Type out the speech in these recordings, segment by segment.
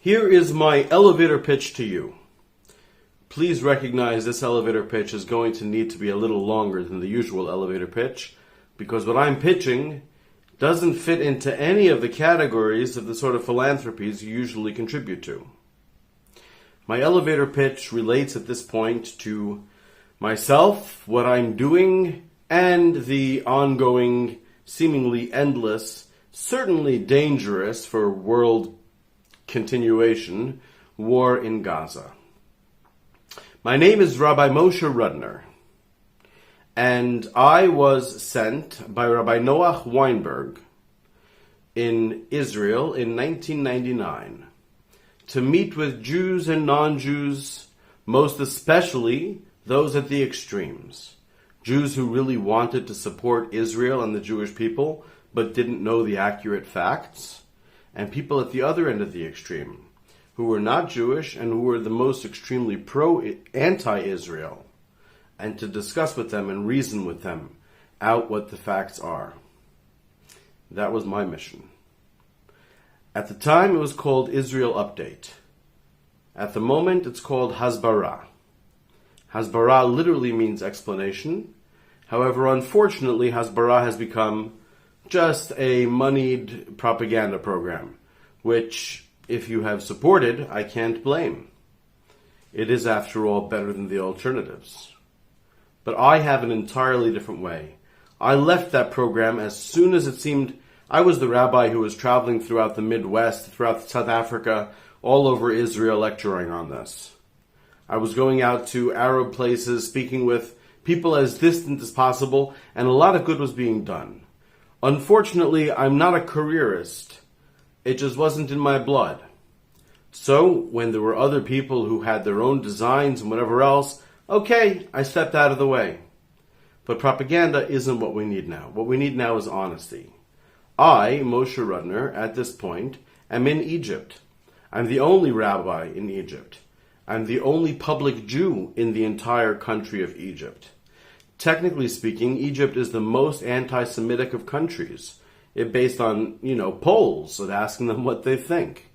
Here is my elevator pitch to you. Please recognize this elevator pitch is going to need to be a little longer than the usual elevator pitch, because what I'm pitching doesn't fit into any of the categories of the sort of philanthropies you usually contribute to. My elevator pitch relates at this point to myself, what I'm doing, and the ongoing, seemingly endless, certainly dangerous for world continuation, war in Gaza. My name is Rabbi Moshe Rudner, and I was sent by Rabbi Noach Weinberg in Israel in 1999 to meet with Jews and non-Jews, most especially those at the extremes. Jews who really wanted to support Israel and the Jewish people, but didn't know the accurate facts, and people at the other end of the extreme, who were not Jewish and who were the most extremely anti-Israel, and to discuss with them and reason with them out what the facts are. That was my mission. At the time, it was called Israel Update. At the moment, it's called Hasbara. Hasbara literally means explanation. However, unfortunately, Hasbara has become just a moneyed propaganda program, which, if you have supported, I can't blame. It is, after all, better than the alternatives. But I have an entirely different way. I left that program as soon as it seemed I was the rabbi who was traveling throughout the Midwest, throughout South Africa, all over Israel lecturing on this. I was going out to Arab places, speaking with people as distant as possible, and a lot of good was being done. Unfortunately, I'm not a careerist. It just wasn't in my blood. So, when there were other people who had their own designs and whatever else, okay, I stepped out of the way. But propaganda isn't what we need now. What we need now is honesty. I, Moshe Rudner, at this point, am in Egypt. I'm the only rabbi in Egypt. I'm the only public Jew in the entire country of Egypt. Technically speaking, Egypt is the most anti-Semitic of countries. It's based on, polls and asking them what they think.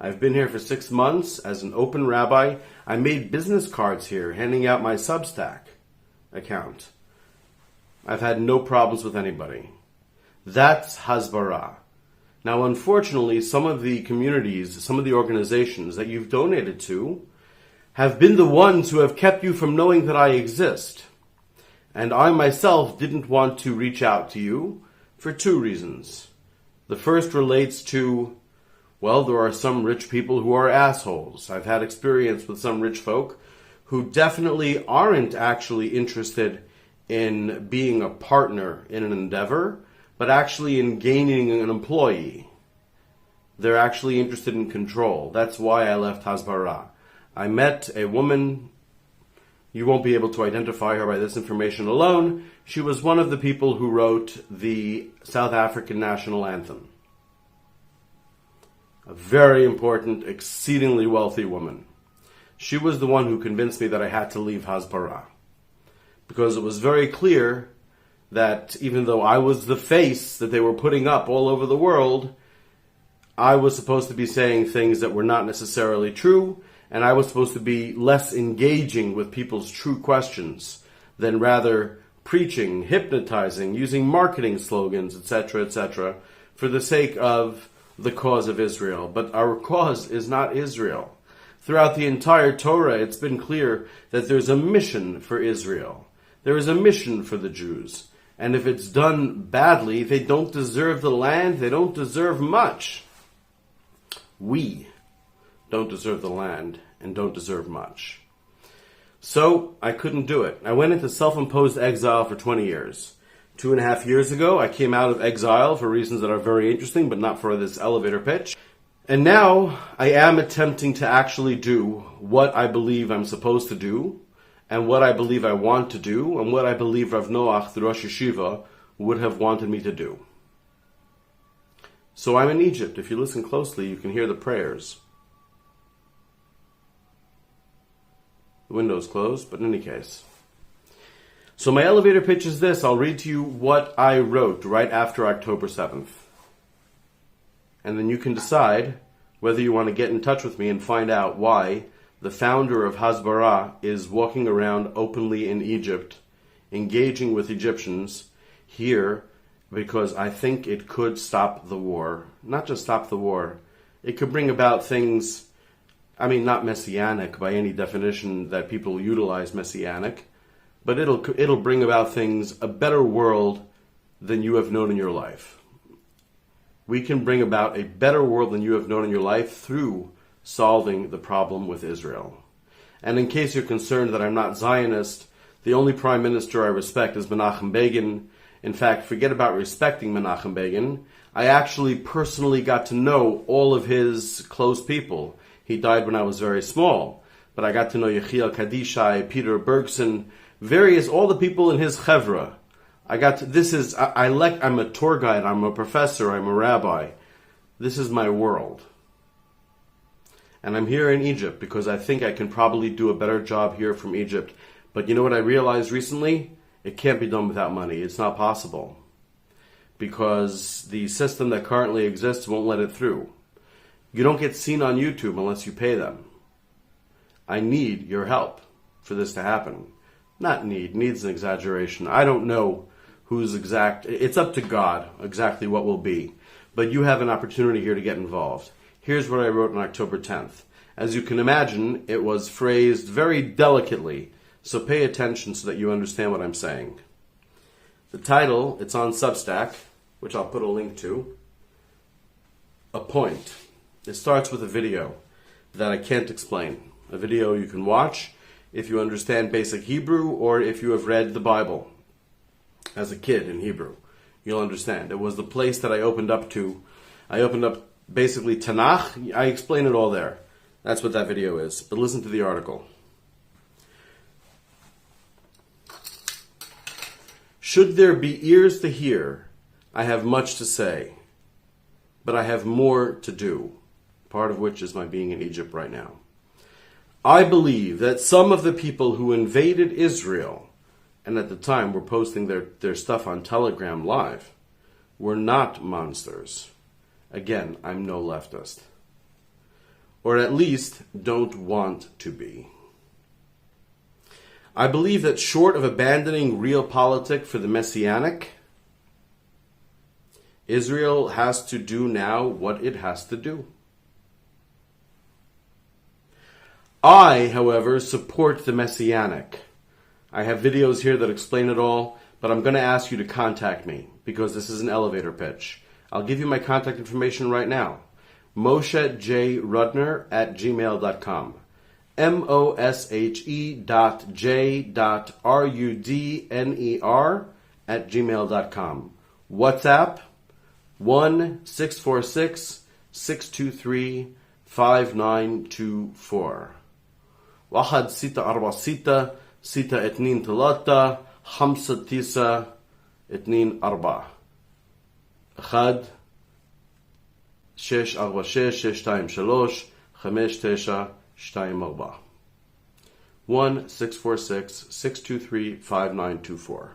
I've been here for 6 months as an open rabbi. I made business cards here, handing out my Substack account. I've had no problems with anybody. That's Hasbara. Now, unfortunately, some of the communities, some of the organizations that you've donated to have been the ones who have kept you from knowing that I exist. And I myself didn't want to reach out to you for 2 reasons. The first relates to, there are some rich people who are assholes. I've had experience with some rich folk who definitely aren't actually interested in being a partner in an endeavor, but actually in gaining an employee. They're actually interested in control. That's why I left Hasbara. I met a woman. You won't be able to identify her by this information alone. She was one of the people who wrote the South African national anthem. A very important, exceedingly wealthy woman. She was the one who convinced me that I had to leave Hasbara. Because it was very clear that even though I was the face that they were putting up all over the world, I was supposed to be saying things that were not necessarily true, and I was supposed to be less engaging with people's true questions than rather preaching, hypnotizing, using marketing slogans, etc., for the sake of the cause of Israel. But our cause is not Israel. Throughout the entire Torah, it's been clear that there's a mission for Israel. There is a mission for the Jews. And if it's done badly, they don't deserve the land, they don't deserve much. We don't deserve the land and don't deserve much. So I couldn't do it. I went into self-imposed exile for 20 years. 2.5 years ago, I came out of exile for reasons that are very interesting, but not for this elevator pitch. And now I am attempting to actually do what I believe I'm supposed to do, and what I believe I want to do, and what I believe Rav Noach, the Rosh Yeshiva, would have wanted me to do. So I'm in Egypt. If you listen closely, you can hear the prayers. The window's closed, but in any case. So my elevator pitch is this. I'll read to you what I wrote right after October 7th. And then you can decide whether you want to get in touch with me and find out why the founder of Hasbara is walking around openly in Egypt, engaging with Egyptians here, because I think it could stop the war. Not just stop the war, it could bring about things, not messianic by any definition that people utilize messianic, but it'll bring about things, a better world than you have known in your life. We can bring about a better world than you have known in your life through solving the problem with Israel. And in case you're concerned that I'm not Zionist, the only prime minister I respect is Menachem Begin. In fact, forget about respecting Menachem Begin. I actually personally got to know all of his close people. He died when I was very small, but I got to know Yechiel Kadishai, Peter Bergson, all the people in his chevra. I'm a tour guide, I'm a professor, I'm a rabbi. This is my world. And I'm here in Egypt because I think I can probably do a better job here from Egypt. But you know what I realized recently? It can't be done without money. It's not possible. Because the system that currently exists won't let it through. You don't get seen on YouTube unless you pay them. I need your help for this to happen. Not needs an exaggeration. I don't know it's up to God exactly what will be. But you have an opportunity here to get involved. Here's what I wrote on October 10th. As you can imagine, it was phrased very delicately, so pay attention so that you understand what I'm saying. The title, it's on Substack, which I'll put a link to. A point. It starts with a video that I can't explain. A video you can watch if you understand basic Hebrew or if you have read the Bible as a kid in Hebrew. You'll understand. It was the place that I opened up to. I opened up basically Tanakh. I explain it all there. That's what that video is. But listen to the article. Should there be ears to hear, I have much to say, but I have more to do, part of which is my being in Egypt right now. I believe that some of the people who invaded Israel, and at the time were posting their stuff on Telegram Live, were not monsters. Again, I'm no leftist. Or at least don't want to be. I believe that short of abandoning realpolitik for the messianic, Israel has to do now what it has to do. I, however, support the messianic. I have videos here that explain it all, but I'm going to ask you to contact me because this is an elevator pitch. I'll give you my contact information right now. MosheJ.Rudner@gmail.com. MosheJ.Rudner@gmail.com. WhatsApp 1-646-623-5924. Wahad Sita Arba Sita Sita Etnin Talata Hamsa Tisa Etnin Arba. Achad Shesh Arba Shesh Shesh Taim Shalosh Chamesh Tesha Shtayim Arba. 1-646-623-5924.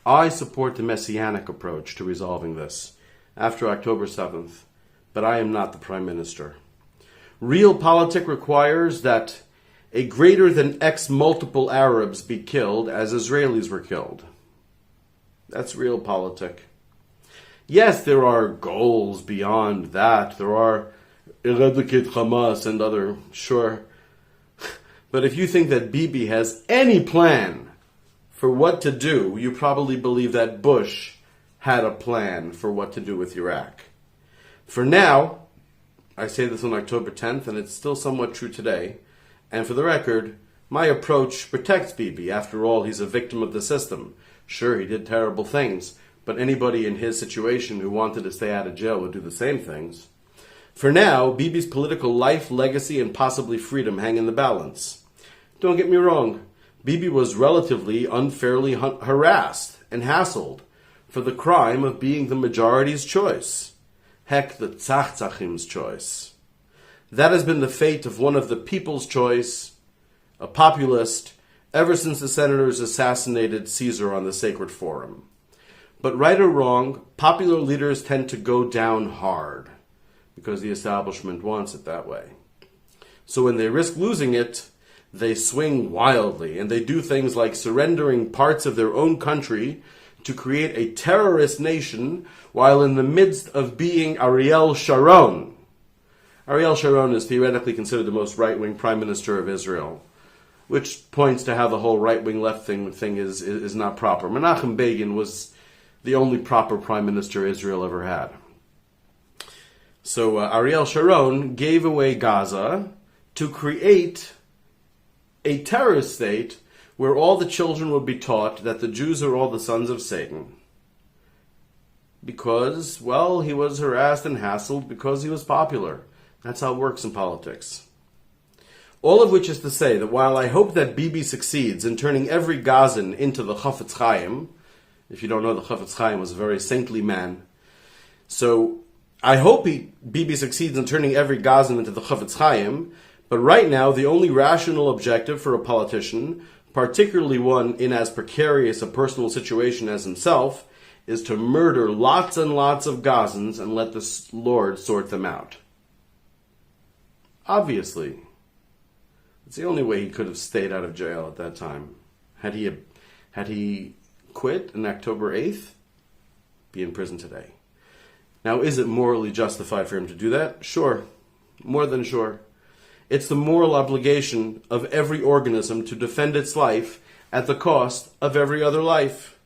I support the messianic approach to resolving this after October 7th, but I am not the Prime Minister. Realpolitik requires that a greater than X multiple Arabs be killed as Israelis were killed. That's realpolitik. Yes, there are goals beyond that. There are eradicate Hamas and other, sure. But if you think that Bibi has any plan for what to do, you probably believe that Bush had a plan for what to do with Iraq. For now, I say this on October 10th, and it's still somewhat true today, and for the record, my approach protects Bibi. After all, he's a victim of the system. Sure, he did terrible things, but anybody in his situation who wanted to stay out of jail would do the same things. For now, Bibi's political life, legacy, and possibly freedom hang in the balance. Don't get me wrong, Bibi was relatively unfairly harassed and hassled for the crime of being the majority's choice. Heck, the Tzachtzachim's choice. That has been the fate of one of the people's choice, a populist, ever since the senators assassinated Caesar on the Sacred Forum. But right or wrong, popular leaders tend to go down hard. because the establishment wants it that way. So when they risk losing it, they swing wildly, and they do things like surrendering parts of their own country to create a terrorist nation while in the midst of being Ariel Sharon. Ariel Sharon is theoretically considered the most right-wing prime minister of Israel, which points to how the whole right-wing, left-wing thing is not proper. Menachem Begin was the only proper prime minister Israel ever had. So Ariel Sharon gave away Gaza to create a terrorist state where all the children would be taught that the Jews are all the sons of Satan. Because, well, he was harassed and hassled because he was popular. That's how it works in politics. All of which is to say that while I hope that Bibi succeeds in turning every Gazan into the Chafetz Chaim, if you don't know, the Chafetz Chaim was a very saintly man. So I hope Bibi succeeds in turning every Gazan into the Chafetz Chaim, but right now the only rational objective for a politician, particularly one in as precarious a personal situation as himself, is to murder lots and lots of Gazans and let the Lord sort them out. Obviously. It's the only way he could have stayed out of jail at that time. Had he quit on October 8th, be in prison today. Now, is it morally justified for him to do that? Sure. More than sure. It's the moral obligation of every organism to defend its life at the cost of every other life,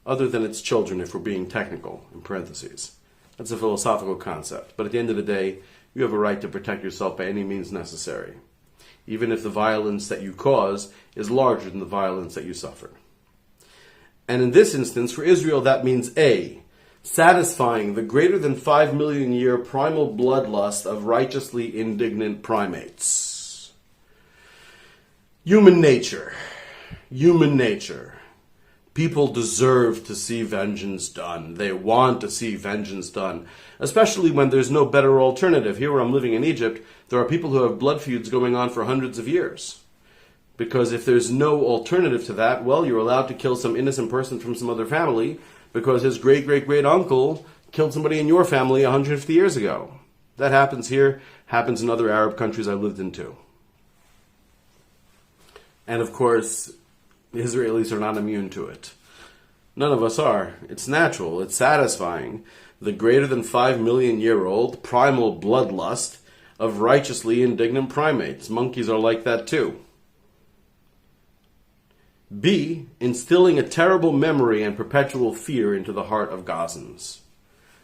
other than its children, if we're being technical, in parentheses. That's a philosophical concept. But at the end of the day, you have a right to protect yourself by any means necessary, even if the violence that you cause is larger than the violence that you suffer. And in this instance, for Israel, that means A, satisfying the greater than 5 million year primal bloodlust of righteously indignant primates. Human nature. People deserve to see vengeance done. They want to see vengeance done, especially when there's no better alternative. Here where I'm living in Egypt, there are people who have blood feuds going on for hundreds of years. Because if there's no alternative to that, well, you're allowed to kill some innocent person from some other family because his great-great-great-uncle killed somebody in your family 150 years ago. That happens here, happens in other Arab countries I lived in too. And of course, the Israelis are not immune to it. None of us are. It's natural. It's satisfying. The greater than 5 million year old primal bloodlust of righteously indignant primates. Monkeys are like that too. B, instilling a terrible memory and perpetual fear into the heart of Gazans.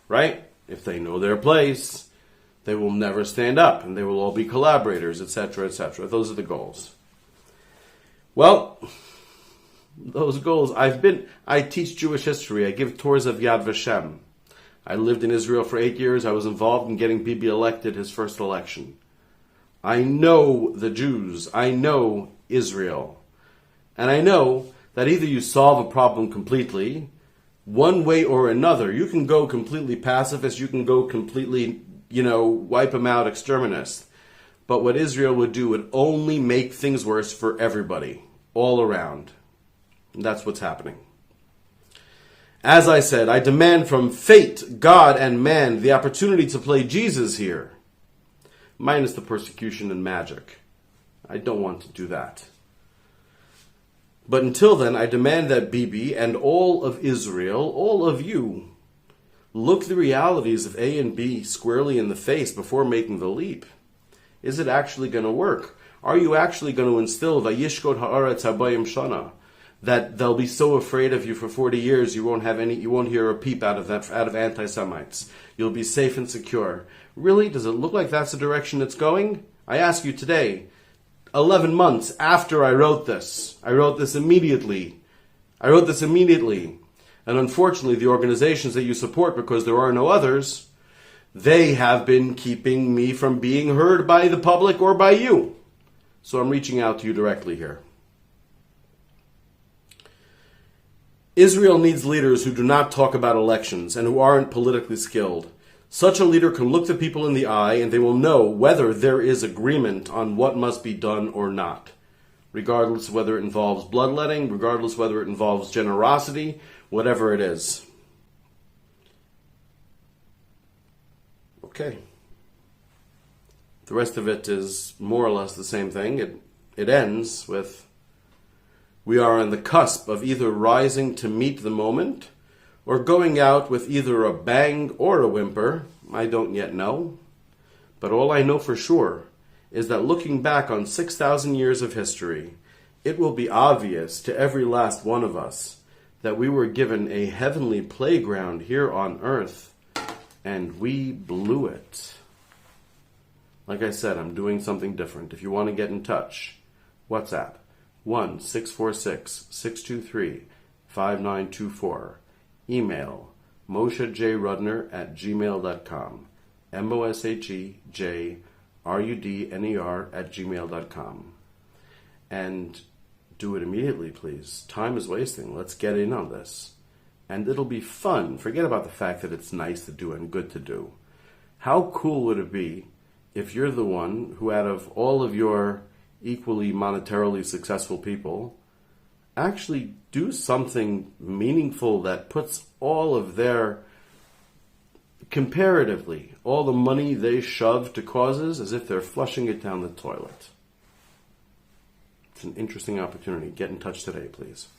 Right? If they know their place, they will never stand up and they will all be collaborators, etc., etc. Those are the goals. Well, those goals, I teach Jewish history. I give tours of Yad Vashem. I lived in Israel for 8 years. I was involved in getting Bibi elected his first election. I know the Jews. I know Israel. And I know that either you solve a problem completely, one way or another. You can go completely pacifist. You can go completely, wipe them out, exterminist. But what Israel would do would only make things worse for everybody, all around. And that's what's happening. As I said, I demand from fate, God, and man the opportunity to play Jesus here. Minus the persecution and magic. I don't want to do that. But until then, I demand that Bibi and all of Israel, all of you, look the realities of A and B squarely in the face before making the leap. Is it actually going to work? Are you actually going to instill Vayishkot haaretz habayim shana, that they'll be so afraid of you for 40 years you won't hear a peep out of anti-Semites. You'll be safe and secure. Really? Does it look like that's the direction it's going? I ask you today, 11 months after I wrote this immediately. And unfortunately, the organizations that you support, because there are no others, they have been keeping me from being heard by the public or by you. So I'm reaching out to you directly here. Israel needs leaders who do not talk about elections and who aren't politically skilled. Such a leader can look the people in the eye and they will know whether there is agreement on what must be done or not, regardless of whether it involves bloodletting, regardless of whether it involves generosity, whatever it is. Okay. The rest of it is more or less the same thing. It ends with, we are on the cusp of either rising to meet the moment or going out with either a bang or a whimper. I don't yet know. But all I know for sure is that looking back on 6,000 years of history, it will be obvious to every last one of us that we were given a heavenly playground here on earth, and we blew it. Like I said, I'm doing something different. If you want to get in touch, WhatsApp 1-646-623-5924. Email moshejrudner@gmail.com. moshejrudner@gmail.com. And do it immediately, please. Time is wasting. Let's get in on this. And it'll be fun. Forget about the fact that it's nice to do and good to do. How cool would it be if you're the one who, out of all of your equally monetarily successful people, actually do something meaningful that puts all of their, comparatively, all the money they shove to causes as if they're flushing it down the toilet. It's an interesting opportunity. Get in touch today, please.